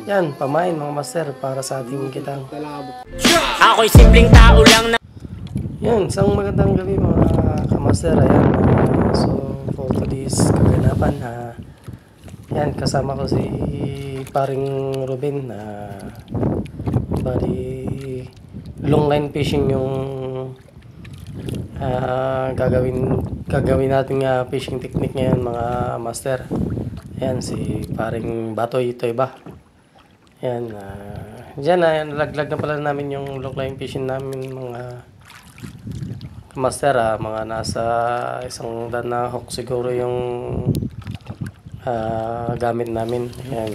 Yan, pamain mga master para sa ating kitang. Ako'y simpleng tao lang na... Yan, isang magandang gabi mga kamaster. Ayan, so for today's kaganapan, yan, kasama ko si paring Ruben na bali long line fishing yung gagawin natin fishing technique ngayon mga master. Yan, si paring Batoy Toyba. Yan, dyan nalaglag na pala namin yung long line fishing namin mga master. Mga nasa 100 na hook siguro yung gamit namin. Yan,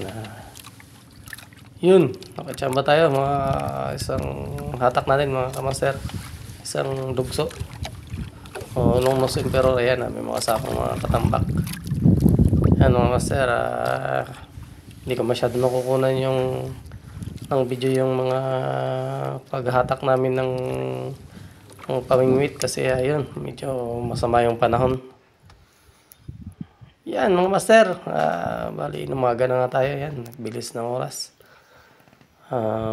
yun, nakachamba tayo mga isang hatak natin mga kamaster, isang dugso o long nose emperor. Ayan, may mga kasapang mga katambak. Yan mga master, hindi ko masyado nakukunan ng video yung mga paghatak namin ng pamingwit kasi ayun, medyo masama yung panahon. Yan mga master, bali inumaga na nga tayo. Yan, nagbilis ng oras.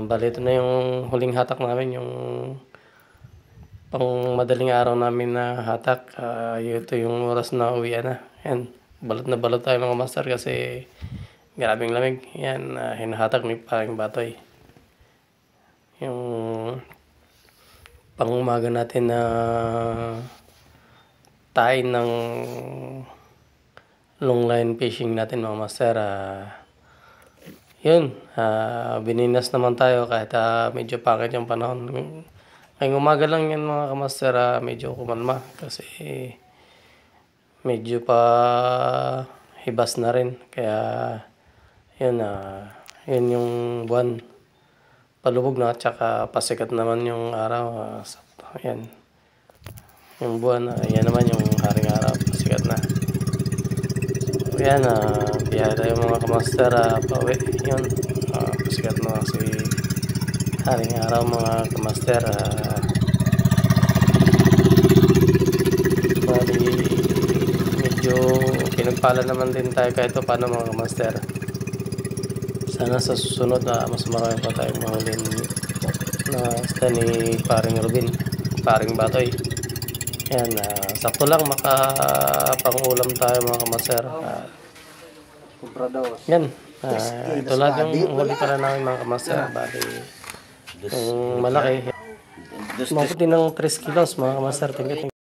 Bali ito na yung huling hatak namin, yung pang madaling araw namin na hatak. Ito yung oras na uwian na. Yan, balot na balot tayo mga master kasi grabing lamig. Yan, hinahatak ni paring Batoy yung pang umaga natin na tayo ng long line fishing natin mga master. Yun, bininas naman tayo kahit medyo pangit yung panahon. Ngayong umaga lang yan mga kamaster, medyo kumalma kasi medyo pa hibas na rin. Kaya yun, yun yung buwan palubog na, tsaka pasikat naman yung araw. Ayan, yung buwan, ayan naman yung haring araw, pasikat na. So yan, biyahe tayo mga kamaster, pauwi. Yun, pasikat na si haring araw mga kamaster. Bali medyo pinagpala naman din tayo kahit paano mga kamaster. Sana sa susunod mas marami pa tayong mahulin na isda ni paring Ruben, paring Batoy. Yan, sakto lang makapangulam tayo mga kamaster. Yan, ito lahat yung huli pala namin mga kamaster. Bali yung malaki, mabuti ng 3 kilos mga kamaster. Tingnan.